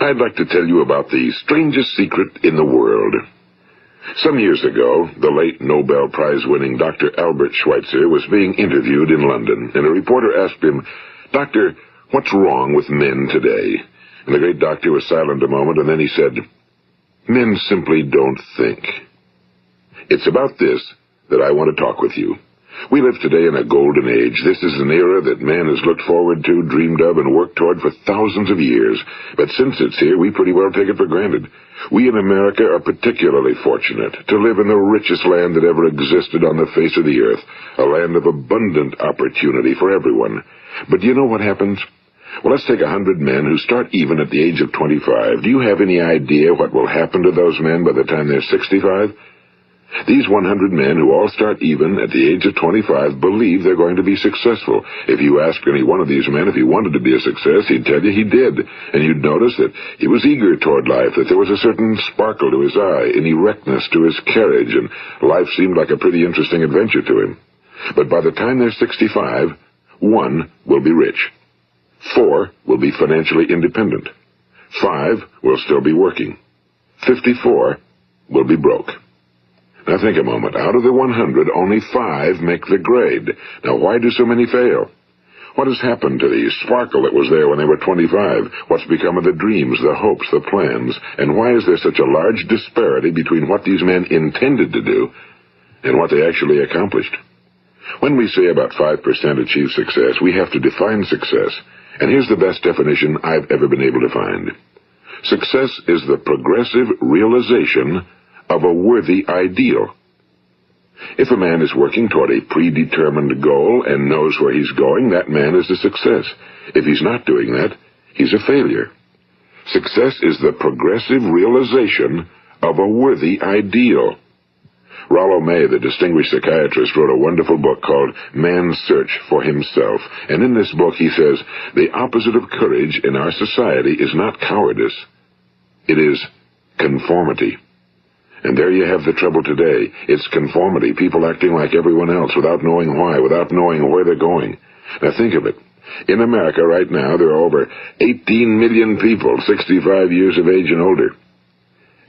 I'd like to tell you about the strangest secret in the world. Some years ago, the late Nobel Prize-winning Dr. Albert Schweitzer was being interviewed in London, and a reporter asked him, "Doctor, what's wrong with men today?" And the great doctor was silent a moment, and then he said, "Men simply don't think." It's about this that I want to talk with you. We live today in a golden age. This is an era that man has looked forward to, dreamed of, and worked toward for thousands of years. But since it's here, we pretty well take it for granted. We in America are particularly fortunate to live in the richest land that ever existed on the face of the earth, a land of abundant opportunity for everyone. But do you know what happens? Well, let's take 100 men who start even at the age of 25. Do you have any idea what will happen to those men by the time they're 65? These 100 men who all start even at the age of 25 believe they're going to be successful. If you asked any one of these men if he wanted to be a success, he'd tell you he did. And you'd notice that he was eager toward life, that there was a certain sparkle to his eye, an erectness to his carriage, and life seemed like a pretty interesting adventure to him. But by the time they're 65, 1 will be rich. 4 will be financially independent. 5 will still be working. 54 will be broke. Now think a moment. Out of the 100, only 5 make the grade. Now why do so many fail? What has happened to the sparkle that was there when they were 25? What's become of the dreams, the hopes, the plans? And why is there such a large disparity between what these men intended to do and what they actually accomplished? When we say about 5% achieve success, we have to define success. And here's the best definition I've ever been able to find. Success is the progressive realization of a worthy ideal. If a man is working toward a predetermined goal and knows where he's going, that man is a success. If he's not doing that, he's a failure. Success is the progressive realization of a worthy ideal. Rollo May, the distinguished psychiatrist, wrote a wonderful book called Man's Search for Himself. And in this book he says, the opposite of courage in our society is not cowardice. It is conformity. And there you have the trouble today. It's conformity, people acting like everyone else without knowing why, without knowing where they're going. Now think of it. In America right now, there are over 18 million people 65 years of age and older.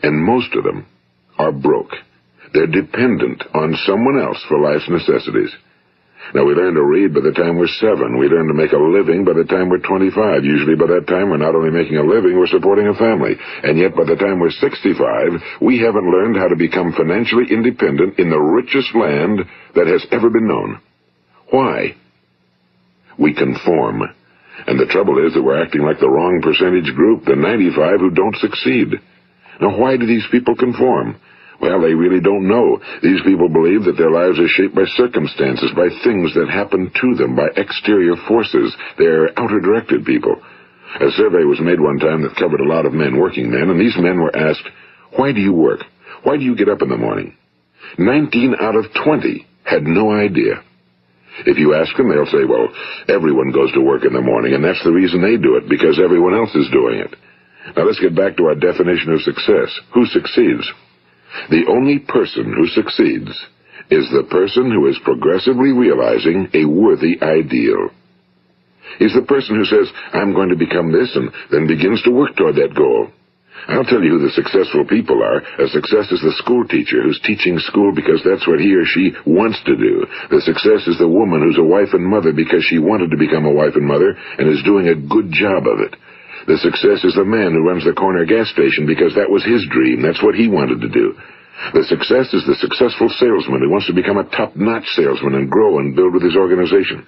And most of them are broke. They're dependent on someone else for life's necessities. Now, we learn to read by the time we're 7. We learn to make a living by the time we're 25. Usually by that time, we're not only making a living, we're supporting a family. And yet, by the time we're 65, we haven't learned how to become financially independent in the richest land that has ever been known. Why? We conform. And the trouble is that we're acting like the wrong percentage group, the 95 who don't succeed. Now, why do these people conform? Well, they really don't know. These people believe that their lives are shaped by circumstances, by things that happen to them, by exterior forces. They're outer-directed people. A survey was made one time that covered a lot of men, working men, and these men were asked, "Why do you work? Why do you get up in the morning?" 19 out of 20 had no idea. If you ask them, they'll say, well, everyone goes to work in the morning, and that's the reason they do it, because everyone else is doing it. Now let's get back to our definition of success. Who succeeds? The only person who succeeds is the person who is progressively realizing a worthy ideal. He's the person who says, I'm going to become this, and then begins to work toward that goal. I'll tell you who the successful people are. A success is the school teacher who's teaching school because that's what he or she wants to do. The success is the woman who's a wife and mother because she wanted to become a wife and mother and is doing a good job of it. The success is the man who runs the corner gas station because that was his dream. That's what he wanted to do. The success is the successful salesman who wants to become a top-notch salesman and grow and build with his organization.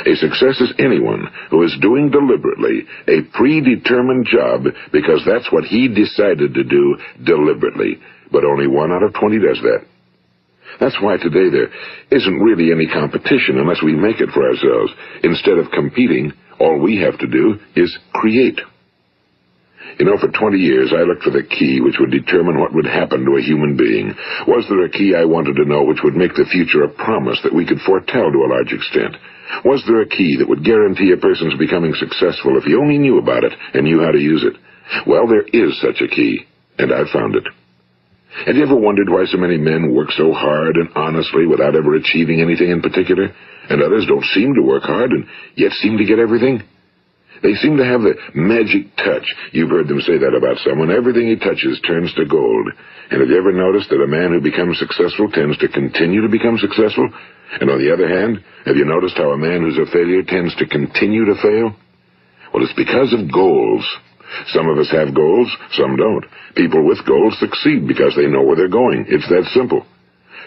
A success is anyone who is doing deliberately a predetermined job because that's what he decided to do deliberately. But only 1 out of 20 does that. That's why today there isn't really any competition unless we make it for ourselves. Instead of competing, all we have to do is create. You know, for 20 years, I looked for the key which would determine what would happen to a human being. Was there a key I wanted to know which would make the future a promise that we could foretell to a large extent? Was there a key that would guarantee a person's becoming successful if he only knew about it and knew how to use it? Well, there is such a key, and I've found it. Have you ever wondered why so many men work so hard and honestly without ever achieving anything in particular, and others don't seem to work hard and yet seem to get everything? They seem to have the magic touch. You've heard them say that about someone. Everything he touches turns to gold. And have you ever noticed that a man who becomes successful tends to continue to become successful? And on the other hand, have you noticed how a man who's a failure tends to continue to fail? Well, it's because of goals. Some of us have goals, some don't. People with goals succeed because they know where they're going. It's that simple.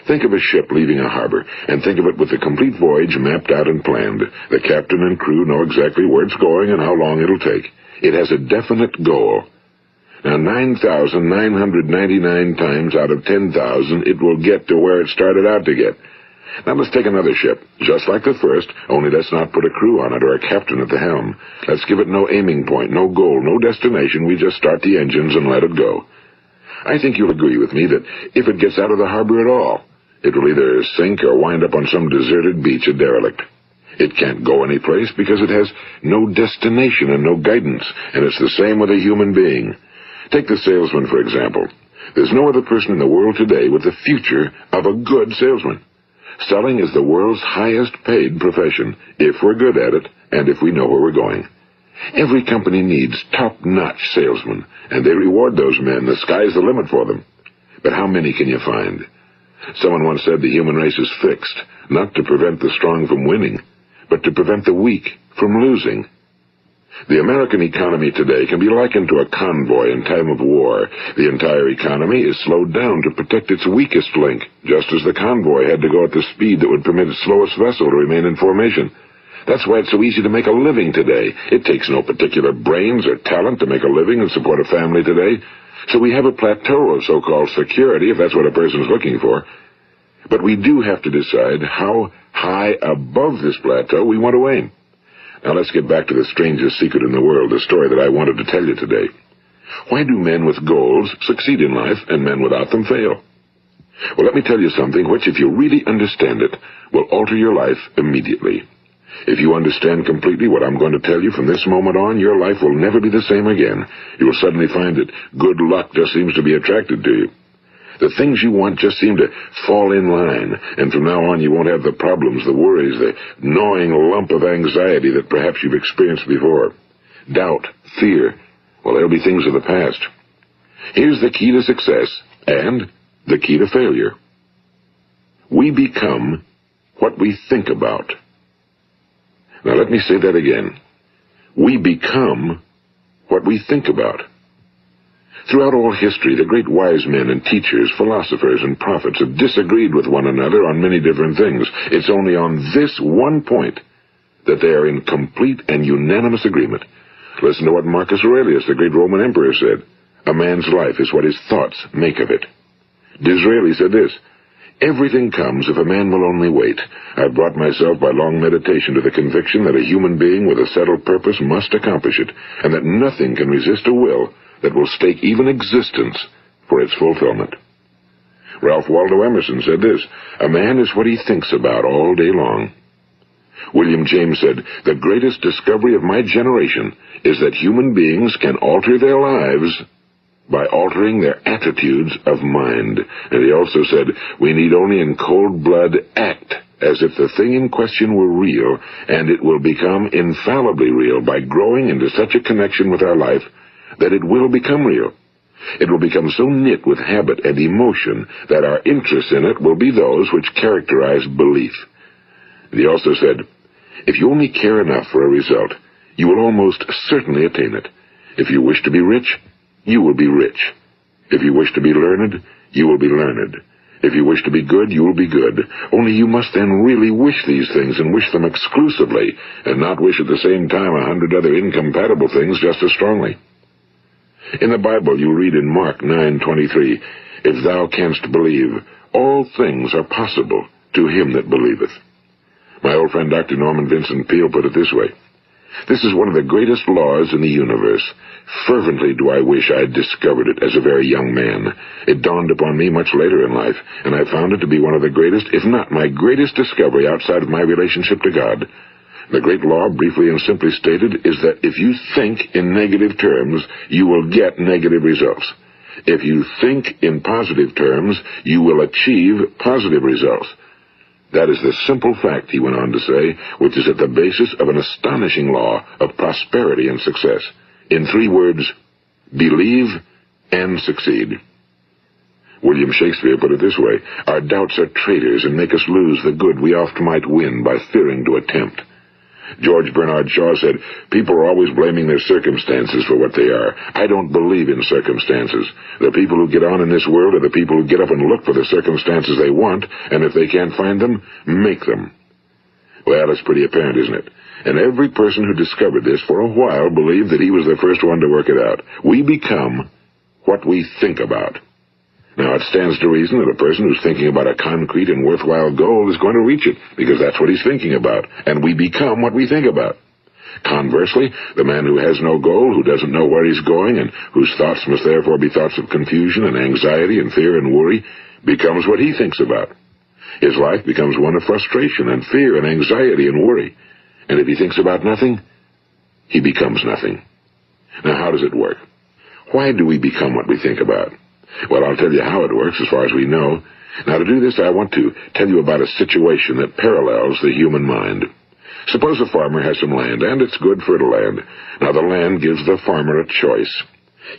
Think of a ship leaving a harbor, and think of it with the complete voyage mapped out and planned. The captain and crew know exactly where it's going and how long it'll take. It has a definite goal. Now, 9,999 times out of 10,000, it will get to where it started out to get. Now, let's take another ship, just like the first, only let's not put a crew on it or a captain at the helm. Let's give it no aiming point, no goal, no destination. We just start the engines and let it go. I think you'll agree with me that if it gets out of the harbor at all, it will either sink or wind up on some deserted beach, a derelict. It can't go any place because it has no destination and no guidance, and it's the same with a human being. Take the salesman, for example. There's no other person in the world today with the future of a good salesman. Selling is the world's highest paid profession, if we're good at it and if we know where we're going. Every company needs top-notch salesmen, and they reward those men. The sky's the limit for them. But how many can you find? Someone once said the human race is fixed, not to prevent the strong from winning, but to prevent the weak from losing. The American economy today can be likened to a convoy in time of war. The entire economy is slowed down to protect its weakest link, just as the convoy had to go at the speed that would permit its slowest vessel to remain in formation. That's why it's so easy to make a living today. It takes no particular brains or talent to make a living and support a family today. So we have a plateau of so-called security, if that's what a person's looking for. But we do have to decide how high above this plateau we want to aim. Now let's get back to the strangest secret in the world, the story that I wanted to tell you today. Why do men with goals succeed in life and men without them fail? Well, let me tell you something which, if you really understand it, will alter your life immediately. If you understand completely what I'm going to tell you from this moment on, your life will never be the same again. You will suddenly find that good luck just seems to be attracted to you. The things you want just seem to fall in line, and from now on you won't have the problems, the worries, the gnawing lump of anxiety that perhaps you've experienced before. Doubt, fear, well, they'll be things of the past. Here's the key to success and the key to failure. We become what we think about. Now let me say that again. We become what we think about. Throughout all history, the great wise men and teachers, philosophers and prophets have disagreed with one another on many different things. It's only on this one point that they are in complete and unanimous agreement. Listen to what Marcus Aurelius, the great Roman emperor, said. A man's life is what his thoughts make of it. Disraeli said this. Everything comes if a man will only wait. I've brought myself by long meditation to the conviction that a human being with a settled purpose must accomplish it, and that nothing can resist a will that will stake even existence for its fulfillment. Ralph Waldo Emerson said this, a man is what he thinks about all day long. William James said, the greatest discovery of my generation is that human beings can alter their lives by altering their attitudes of mind. And he also said, we need only in cold blood act as if the thing in question were real, and it will become infallibly real by growing into such a connection with our life that it will become real. It will become so knit with habit and emotion that our interest in it will be those which characterize belief. And he also said, if you only care enough for a result, you will almost certainly attain it. If you wish to be rich, you will be rich. If you wish to be learned, you will be learned. If you wish to be good, you will be good. Only you must then really wish these things and wish them exclusively, and not wish at the same time 100 other incompatible things just as strongly. In the Bible, you read in Mark 9:23, if thou canst believe, all things are possible to him that believeth. My old friend Dr. Norman Vincent Peale put it this way, this is one of the greatest laws in the universe. Fervently do I wish I had discovered it as a very young man. It dawned upon me much later in life, and I found it to be one of the greatest, if not my greatest discovery outside of my relationship to God. The great law, briefly and simply stated, is that if you think in negative terms, you will get negative results. If you think in positive terms, you will achieve positive results. That is the simple fact, he went on to say, which is at the basis of an astonishing law of prosperity and success. In 3 words, believe and succeed. William Shakespeare put it this way: our doubts are traitors and make us lose the good we oft might win by fearing to attempt. George Bernard Shaw said, people are always blaming their circumstances for what they are. I don't believe in circumstances. The people who get on in this world are the people who get up and look for the circumstances they want, and if they can't find them, make them. Well, it's pretty apparent, isn't it? And every person who discovered this for a while believed that he was the first one to work it out. We become what we think about. Now, it stands to reason that a person who's thinking about a concrete and worthwhile goal is going to reach it, because that's what he's thinking about, and we become what we think about. Conversely, the man who has no goal, who doesn't know where he's going, and whose thoughts must therefore be thoughts of confusion and anxiety and fear and worry, becomes what he thinks about. His life becomes one of frustration and fear and anxiety and worry. And if he thinks about nothing, he becomes nothing. Now, how does it work? Why do we become what we think about? Well, I'll tell you how it works as far as we know. Now, to do this, I want to tell you about a situation that parallels the human mind. Suppose a farmer has some land, and it's good fertile land. Now, the land gives the farmer a choice.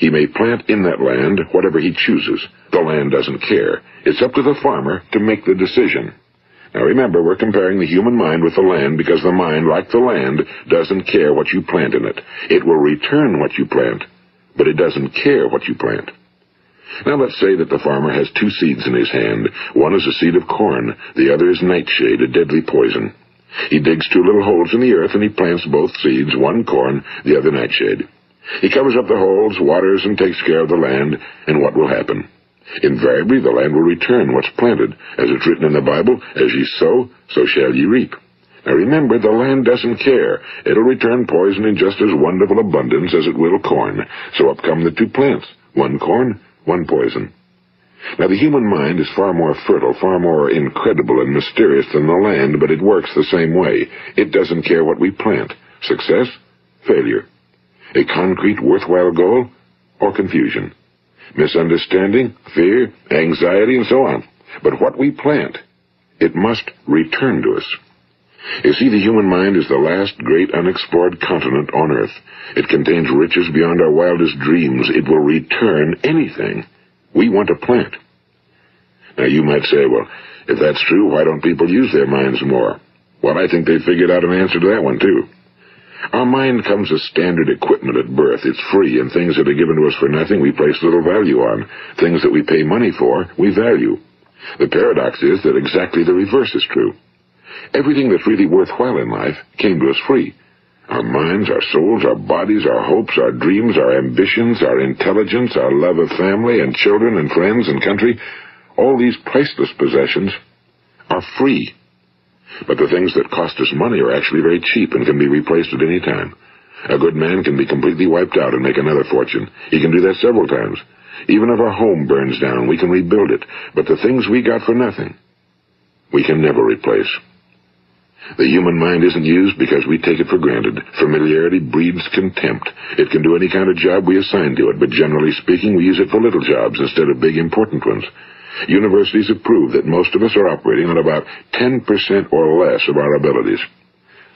He may plant in that land whatever he chooses. The land doesn't care. It's up to the farmer to make the decision. Now, remember, we're comparing the human mind with the land because the mind, like the land, doesn't care what you plant in it. It will return what you plant, but it doesn't care what you plant. Now, let's say that the farmer has 2 seeds in his hand. One is a seed of corn. The other is nightshade, a deadly poison. He digs 2 little holes in the earth, and he plants both seeds, one corn, the other nightshade. He covers up the holes, waters, and takes care of the land, and what will happen? Invariably, the land will return what's planted. As it's written in the Bible, as ye sow, so shall ye reap. Now remember, the land doesn't care. It'll return poison in just as wonderful abundance as it will corn. So up come the 2 plants, one corn, one poison. Now, the human mind is far more fertile, far more incredible and mysterious than the land, but it works the same way. It doesn't care what we plant. Success, failure. A concrete, worthwhile goal, or confusion. Misunderstanding, fear, anxiety, and so on. But what we plant, it must return to us. You see, the human mind is the last great unexplored continent on Earth. It contains riches beyond our wildest dreams. It will return anything we want to plant. Now, you might say, well, if that's true, why don't people use their minds more? Well, I think they figured out an answer to that one, too. Our mind comes as standard equipment at birth. It's free, and things that are given to us for nothing we place little value on. Things that we pay money for, we value. The paradox is that exactly the reverse is true. Everything that's really worthwhile in life came to us free. Our minds, our souls, our bodies, our hopes, our dreams, our ambitions, our intelligence, our love of family and children and friends and country, all these priceless possessions are free. But the things that cost us money are actually very cheap and can be replaced at any time. A good man can be completely wiped out and make another fortune. He can do that several times. Even if our home burns down, we can rebuild it. But the things we got for nothing, we can never replace. The human mind isn't used because we take it for granted. Familiarity breeds contempt. It can do any kind of job we assign to it, but generally speaking, we use it for little jobs instead of big, important ones. Universities have proved that most of us are operating on about 10% or less of our abilities.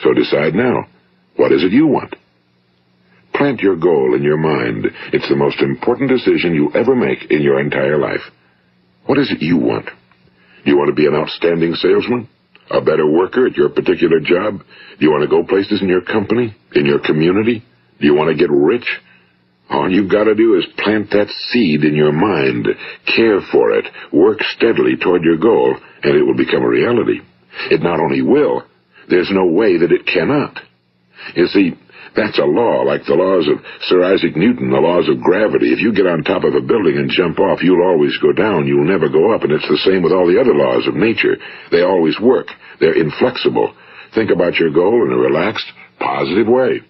So decide now, what is it you want? Plant your goal in your mind. It's the most important decision you'll ever make in your entire life. What is it you want? Do you want to be an outstanding salesman? A better worker at your particular job? Do you want to go places in your company? In your community? Do you want to get rich? All you've got to do is plant that seed in your mind, care for it, work steadily toward your goal, and it will become a reality. It not only will, there's no way that it cannot. You see, that's a law, like the laws of Sir Isaac Newton, the laws of gravity. If you get on top of a building and jump off, you'll always go down. You'll never go up, and it's the same with all the other laws of nature. They always work. They're inflexible. Think about your goal in a relaxed, positive way.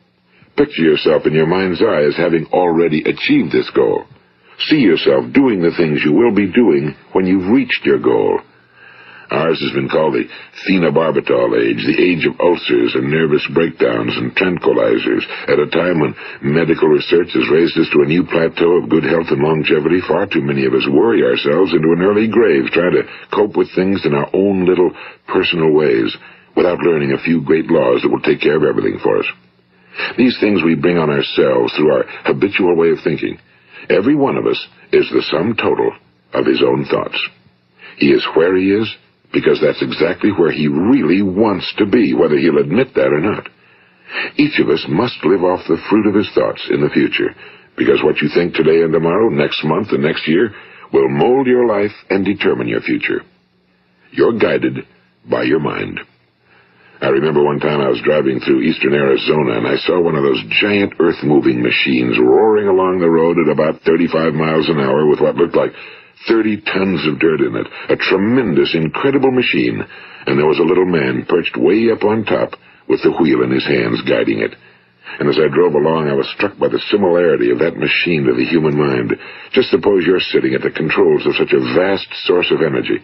Picture yourself in your mind's eye as having already achieved this goal. See yourself doing the things you will be doing when you've reached your goal. Ours has been called the phenobarbital age, the age of ulcers and nervous breakdowns and tranquilizers. At a time when medical research has raised us to a new plateau of good health and longevity, far too many of us worry ourselves into an early grave trying to cope with things in our own little personal ways without learning a few great laws that will take care of everything for us. These things we bring on ourselves through our habitual way of thinking. Every one of us is the sum total of his own thoughts. He is where he is because that's exactly where he really wants to be, whether he'll admit that or not. Each of us must live off the fruit of his thoughts in the future, because what you think today and tomorrow, next month and next year, will mold your life and determine your future. You're guided by your mind. I remember one time I was driving through eastern Arizona, and I saw one of those giant earth-moving machines roaring along the road at about 35 miles an hour with what looked like 30 tons of dirt in it. A tremendous, incredible machine, and there was a little man perched way up on top with the wheel in his hands guiding it. And as I drove along, I was struck by the similarity of that machine to the human mind. Just suppose you're sitting at the controls of such a vast source of energy.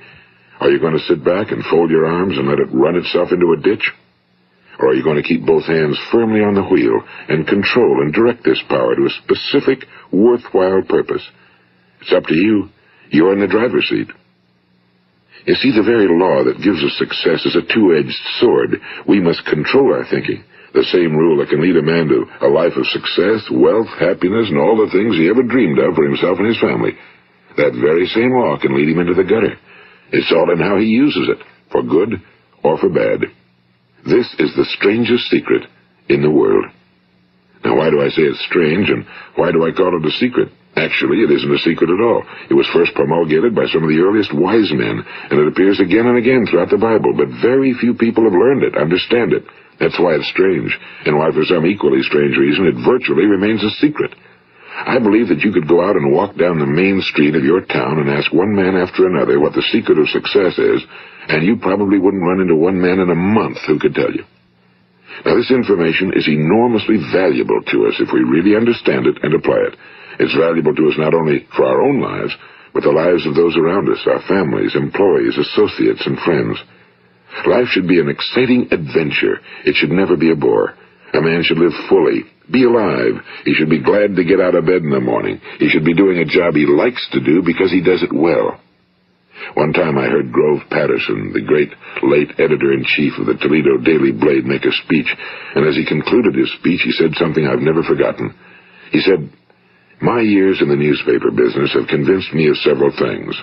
Are you going to sit back and fold your arms and let it run itself into a ditch? Or are you going to keep both hands firmly on the wheel and control and direct this power to a specific, worthwhile purpose? It's up to you. You're in the driver's seat. You see, the very law that gives us success is a two-edged sword. We must control our thinking. The same rule that can lead a man to a life of success, wealth, happiness, and all the things he ever dreamed of for himself and his family. That very same law can lead him into the gutter. It's all in how he uses it, for good or for bad. This is the strangest secret in the world. Now, why do I say it's strange, and why do I call it a secret? Actually, it isn't a secret at all. It was first promulgated by some of the earliest wise men, and it appears again and again throughout the Bible, but very few people have learned it, understand it. That's why it's strange, and why for some equally strange reason it virtually remains a secret. I believe that you could go out and walk down the main street of your town and ask one man after another what the secret of success is, and you probably wouldn't run into one man in a month who could tell you. Now, this information is enormously valuable to us if we really understand it and apply it. It's valuable to us not only for our own lives, but the lives of those around us, our families, employees, associates, and friends. Life should be an exciting adventure. It should never be a bore. A man should live fully, be alive. He should be glad to get out of bed in the morning. He should be doing a job he likes to do because he does it well. One time I heard Grove Patterson, the great late editor-in-chief of the Toledo Daily Blade, make a speech, and as he concluded his speech, he said something I've never forgotten. He said, "My years in the newspaper business have convinced me of several things.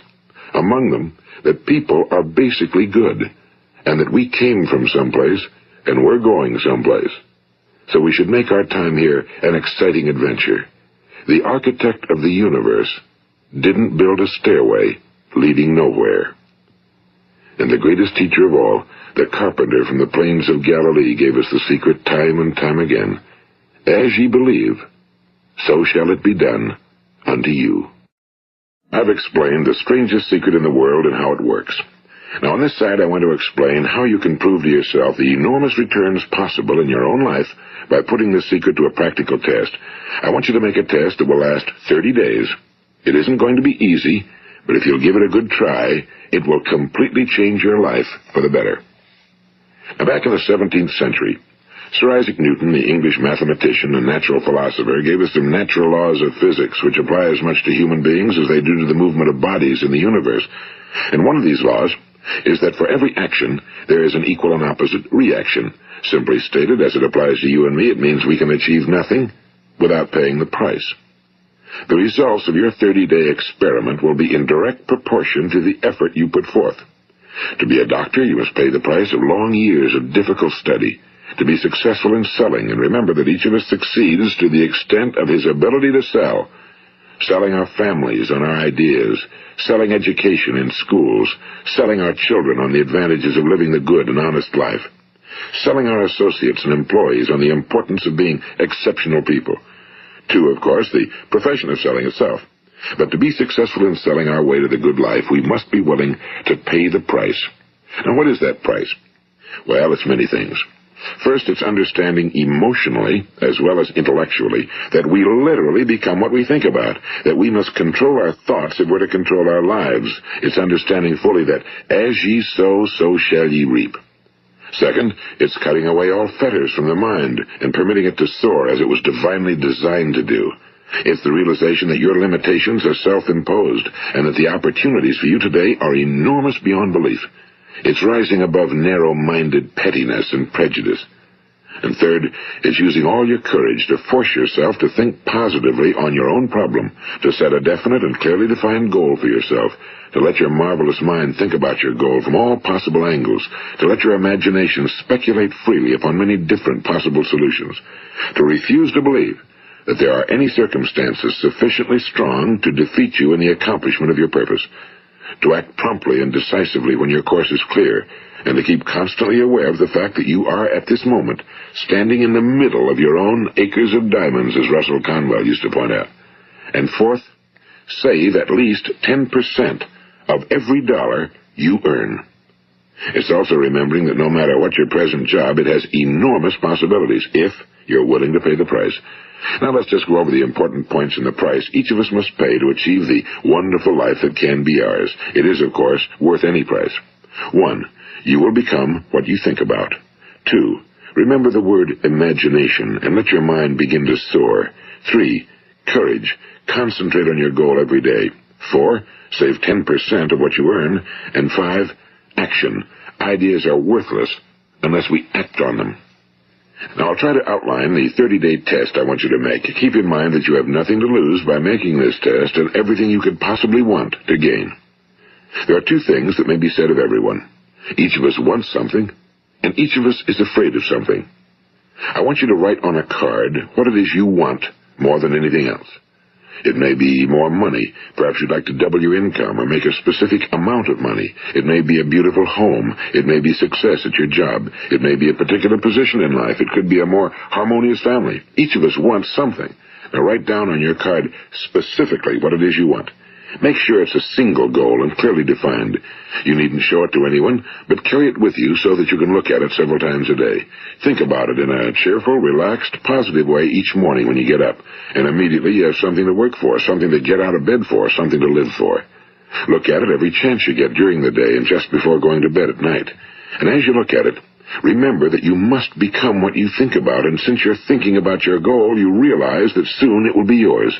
Among them, that people are basically good, and that we came from someplace, and we're going someplace. So we should make our time here an exciting adventure. The architect of the universe didn't build a stairway leading nowhere." And the greatest teacher of all, the carpenter from the plains of Galilee, gave us the secret time and time again. As ye believe, so shall it be done unto you. I've explained the strangest secret in the world and how it works. Now, on this side, I want to explain how you can prove to yourself the enormous returns possible in your own life by putting this secret to a practical test. I want you to make a test that will last 30 days. It isn't going to be easy, but if you'll give it a good try, it will completely change your life for the better. Now, back in the 17th century, Sir Isaac Newton, the English mathematician and natural philosopher, gave us some natural laws of physics which apply as much to human beings as they do to the movement of bodies in the universe. And one of these laws is that for every action, there is an equal and opposite reaction. Simply stated, as it applies to you and me, it means we can achieve nothing without paying the price. The results of your 30-day experiment will be in direct proportion to the effort you put forth. To be a doctor, you must pay the price of long years of difficult study. To be successful in selling, and remember that each of us succeeds to the extent of his ability to sell. Selling our families on our ideas, selling education in schools, selling our children on the advantages of living the good and honest life, selling our associates and employees on the importance of being exceptional people. To, of course, the profession of selling itself. But to be successful in selling our way to the good life, we must be willing to pay the price. Now, what is that price? Well, it's many things. First, it's understanding emotionally, as well as intellectually, that we literally become what we think about, that we must control our thoughts if we're to control our lives. It's understanding fully that as ye sow, so shall ye reap. Second, it's cutting away all fetters from the mind and permitting it to soar as it was divinely designed to do. It's the realization that your limitations are self-imposed and that the opportunities for you today are enormous beyond belief. It's rising above narrow-minded pettiness and prejudice. And third, it's using all your courage to force yourself to think positively on your own problem, to set a definite and clearly defined goal for yourself, to let your marvelous mind think about your goal from all possible angles, to let your imagination speculate freely upon many different possible solutions, to refuse to believe that there are any circumstances sufficiently strong to defeat you in the accomplishment of your purpose, to act promptly and decisively when your course is clear, and to keep constantly aware of the fact that you are, at this moment, standing in the middle of your own acres of diamonds, as Russell Conwell used to point out. And fourth, save at least 10% of every dollar you earn. It's also remembering that no matter what your present job, it has enormous possibilities, if you're willing to pay the price. Now let's just go over the important points in the price each of us must pay to achieve the wonderful life that can be ours. It is, of course, worth any price. 1. You will become what you think about. 2. Remember the word imagination and let your mind begin to soar. 3. Courage. Concentrate on your goal every day. 4. Save 10% of what you earn. And 5. Action. Ideas are worthless unless we act on them. Now, I'll try to outline the 30-day test I want you to make. Keep in mind that you have nothing to lose by making this test and everything you could possibly want to gain. There are 2 things that may be said of everyone. Each of us wants something, and each of us is afraid of something. I want you to write on a card what it is you want more than anything else. It may be more money. Perhaps you'd like to double your income or make a specific amount of money. It may be a beautiful home. It may be success at your job. It may be a particular position in life. It could be a more harmonious family. Each of us wants something. Now write down on your card specifically what it is you want. Make sure it's a single goal and clearly defined. You needn't show it to anyone, but carry it with you so that you can look at it several times a day. Think about it in a cheerful, relaxed, positive way each morning when you get up, and immediately you have something to work for, something to get out of bed for, something to live for. Look at it every chance you get during the day and just before going to bed at night. And as you look at it, remember that you must become what you think about, and since you're thinking about your goal, you realize that soon it will be yours.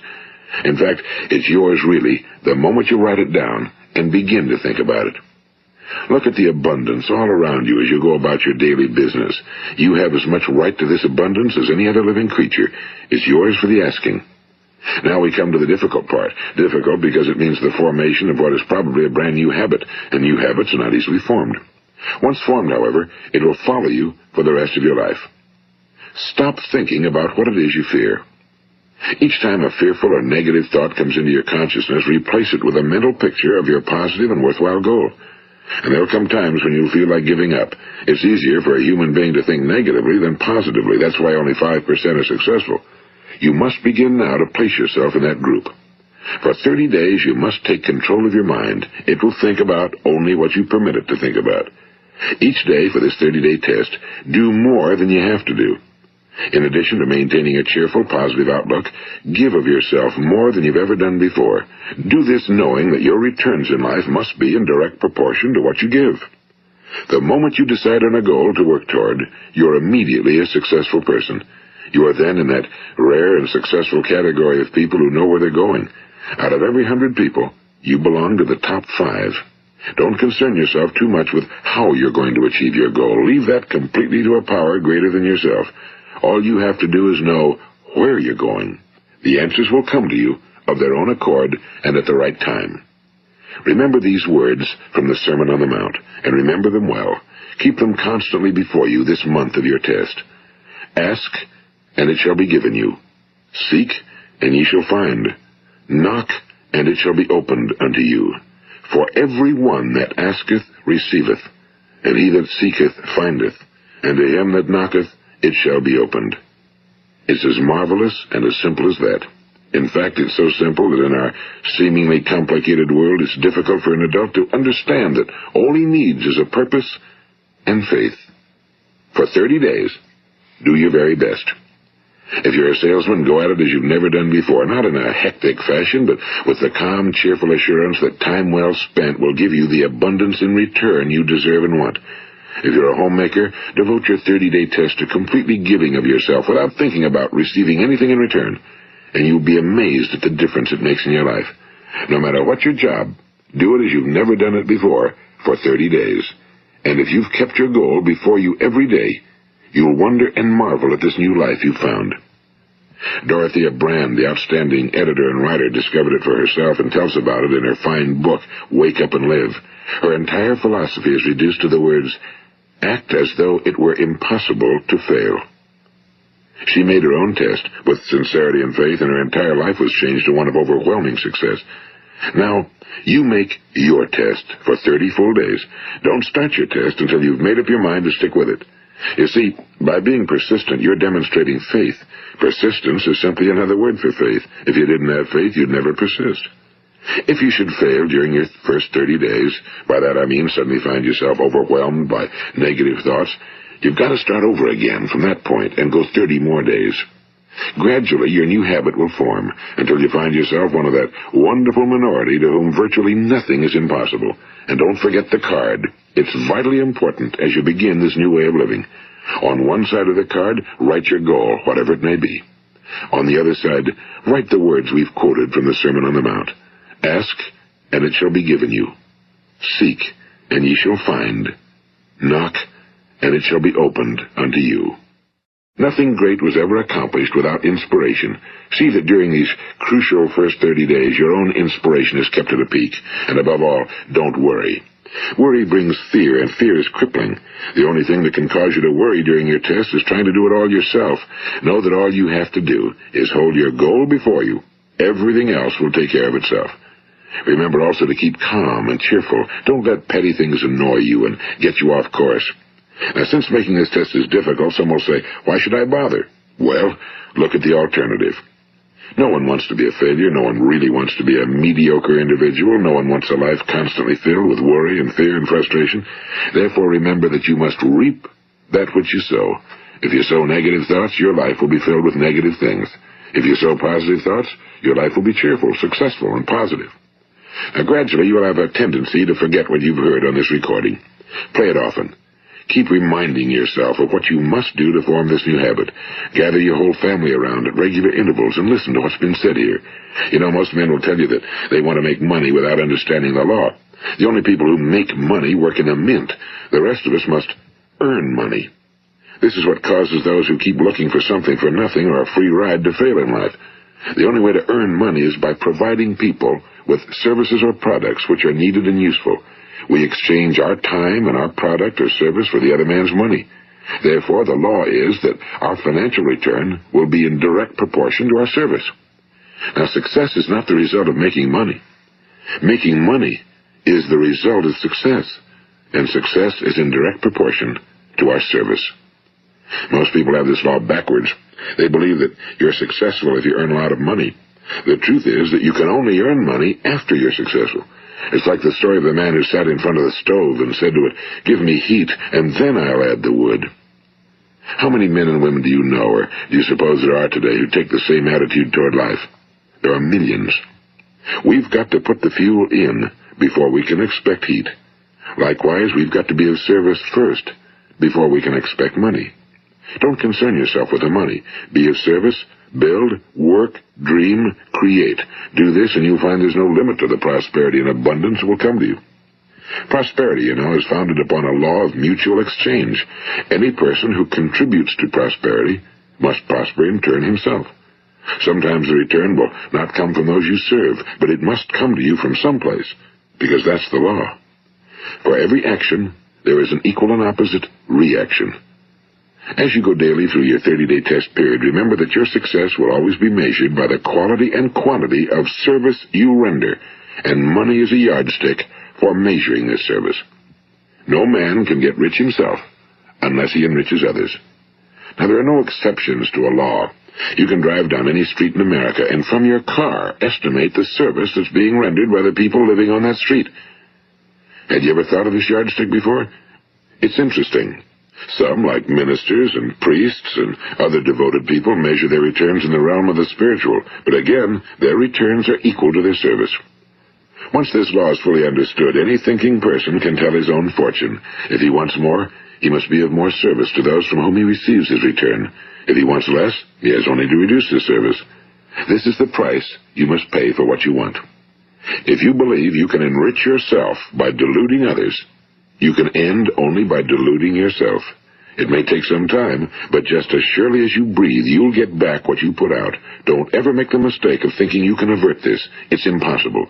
In fact, it's yours really the moment you write it down and begin to think about it. Look at the abundance all around you as you go about your daily business. You have as much right to this abundance as any other living creature. It's yours for the asking. Now we come to the difficult part. Difficult because it means the formation of what is probably a brand new habit, and new habits are not easily formed. Once formed, however, it will follow you for the rest of your life. Stop thinking about what it is you fear. Each time a fearful or negative thought comes into your consciousness, replace it with a mental picture of your positive and worthwhile goal. And there will come times when you'll feel like giving up. It's easier for a human being to think negatively than positively. That's why only 5% are successful. You must begin now to place yourself in that group. For 30 days, you must take control of your mind. It will think about only what you permit it to think about. Each day for this 30-day test, do more than you have to do. In addition to maintaining a cheerful, positive outlook, give of yourself more than you've ever done before. Do this knowing that your returns in life must be in direct proportion to what you give. The moment you decide on a goal to work toward, you're immediately a successful person. You are then in that rare and successful category of people who know where they're going. Out of every 100 people, you belong to the top 5. Don't concern yourself too much with how you're going to achieve your goal. Leave that completely to a power greater than yourself. All you have to do is know where you're going. The answers will come to you of their own accord and at the right time. Remember these words from the Sermon on the Mount, and remember them well. Keep them constantly before you this month of your test. Ask, and it shall be given you. Seek, and ye shall find. Knock, and it shall be opened unto you. For every one that asketh receiveth, and he that seeketh findeth, and to him that knocketh it shall be opened. It's as marvelous and as simple as that. In fact, it's so simple that in our seemingly complicated world, it's difficult for an adult to understand that all he needs is a purpose and faith. For 30 days, do your very best. If you're a salesman, go at it as you've never done before, not in a hectic fashion, but with the calm, cheerful assurance that time well spent will give you the abundance in return you deserve and want. If you're a homemaker, devote your 30-day test to completely giving of yourself without thinking about receiving anything in return, and you'll be amazed at the difference it makes in your life. No matter what your job, do it as you've never done it before for 30 days. And if you've kept your goal before you every day, you'll wonder and marvel at this new life you've found. Dorothea Brand, the outstanding editor and writer, discovered it for herself and tells about it in her fine book, Wake Up and Live. Her entire philosophy is reduced to the words, act as though it were impossible to fail. She made her own test with sincerity and faith, and her entire life was changed to one of overwhelming success. Now, you make your test for 30 full days. Don't start your test until you've made up your mind to stick with it. You see, by being persistent, you're demonstrating faith. Persistence is simply another word for faith. If you didn't have faith, you'd never persist. If you should fail during your first 30 days, by that I mean suddenly find yourself overwhelmed by negative thoughts, you've got to start over again from that point and go 30 more days. Gradually, your new habit will form until you find yourself one of that wonderful minority to whom virtually nothing is impossible. And don't forget the card. It's vitally important as you begin this new way of living. On one side of the card, write your goal, whatever it may be. On the other side, write the words we've quoted from the Sermon on the Mount. Ask, and it shall be given you. Seek, and ye shall find. Knock, and it shall be opened unto you. Nothing great was ever accomplished without inspiration. See that during these crucial first 30 days, your own inspiration is kept at a peak. And above all, don't worry. Worry brings fear, and fear is crippling. The only thing that can cause you to worry during your test is trying to do it all yourself. Know that all you have to do is hold your goal before you. Everything else will take care of itself. Remember also to keep calm and cheerful. Don't let petty things annoy you and get you off course. Now, since making this test is difficult, some will say, why should I bother? Well, look at the alternative. No one wants to be a failure. No one really wants to be a mediocre individual. No one wants a life constantly filled with worry and fear and frustration. Therefore, remember that you must reap that which you sow. If you sow negative thoughts, your life will be filled with negative things. If you sow positive thoughts, your life will be cheerful, successful, and positive. Now, gradually, you will have a tendency to forget what you've heard on this recording. Play it often. Keep reminding yourself of what you must do to form this new habit. Gather your whole family around at regular intervals and listen to what's been said here. You know, most men will tell you that they want to make money without understanding the law. The only people who make money work in a mint. The rest of us must earn money. This is what causes those who keep looking for something for nothing or a free ride to fail in life. The only way to earn money is by providing people with services or products which are needed and useful. We exchange our time and our product or service for the other man's money. Therefore, the law is that our financial return will be in direct proportion to our service. Now, success is not the result of making money. Making money is the result of success, and success is in direct proportion to our service. Most people have this law backwards. They believe that you're successful if you earn a lot of money. The truth is that you can only earn money after you're successful. It's like the story of the man who sat in front of the stove and said to it, give me heat, and then I'll add the wood. How many men and women do you know, or do you suppose there are today, who take the same attitude toward life? There are millions. We've got to put the fuel in before we can expect heat. Likewise, we've got to be of service first before we can expect money. Don't concern yourself with the money. Be of service, build, work, dream, create. Do this and you'll find there's no limit to the prosperity and abundance that will come to you. Prosperity, you know, is founded upon a law of mutual exchange. Any person who contributes to prosperity must prosper in turn himself. Sometimes the return will not come from those you serve, but it must come to you from someplace, because that's the law. For every action, there is an equal and opposite reaction. As you go daily through your 30-day test period, remember that your success will always be measured by the quality and quantity of service you render, and money is a yardstick for measuring this service. No man can get rich himself unless he enriches others. Now, there are no exceptions to a law. You can drive down any street in America and from your car estimate the service that's being rendered by the people living on that street. Had you ever thought of this yardstick before? It's interesting. Some, like ministers and priests and other devoted people, measure their returns in the realm of the spiritual, but again, their returns are equal to their service. Once this law is fully understood, any thinking person can tell his own fortune. If he wants more, he must be of more service to those from whom he receives his return. If he wants less, he has only to reduce his service. This is the price you must pay for what you want. If you believe you can enrich yourself by deluding others, you can end only by deluding yourself. It may take some time, but just as surely as you breathe, you'll get back what you put out. Don't ever make the mistake of thinking you can avert this. It's impossible.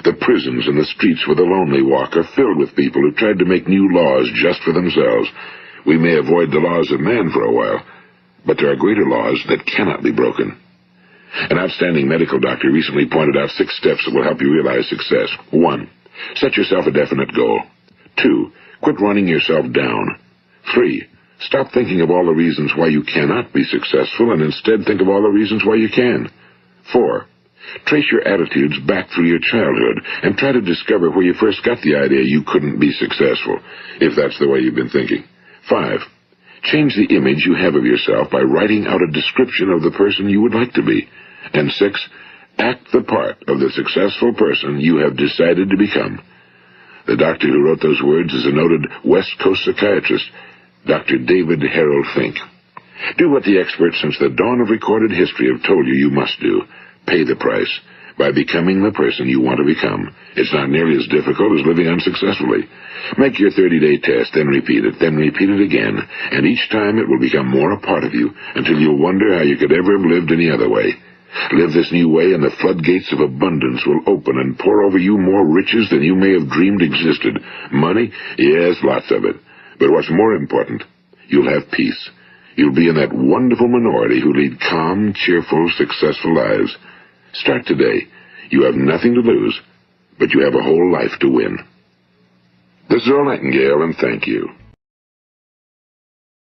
The prisons and the streets where the lonely walk are filled with people who tried to make new laws just for themselves. We may avoid the laws of man for a while, but there are greater laws that cannot be broken. An outstanding medical doctor recently pointed out 6 steps that will help you realize success. 1. Set yourself a definite goal. 2. Quit running yourself down. 3. Stop thinking of all the reasons why you cannot be successful and instead think of all the reasons why you can. 4. Trace your attitudes back through your childhood and try to discover where you first got the idea you couldn't be successful, if that's the way you've been thinking. 5. Change the image you have of yourself by writing out a description of the person you would like to be. And 6. Act the part of the successful person you have decided to become. The doctor who wrote those words is a noted West Coast psychiatrist, Dr. David Harold Fink. Do what the experts since the dawn of recorded history have told you must do. Pay the price by becoming the person you want to become. It's not nearly as difficult as living unsuccessfully. Make your 30-day test, then repeat it again, and each time it will become more a part of you until you'll wonder how you could ever have lived any other way. Live this new way and the floodgates of abundance will open and pour over you more riches than you may have dreamed existed. Money? Yes, lots of it. But what's more important, you'll have peace. You'll be in that wonderful minority who lead calm, cheerful, successful lives. Start today. You have nothing to lose, but you have a whole life to win. This is Earl Nightingale, and thank you.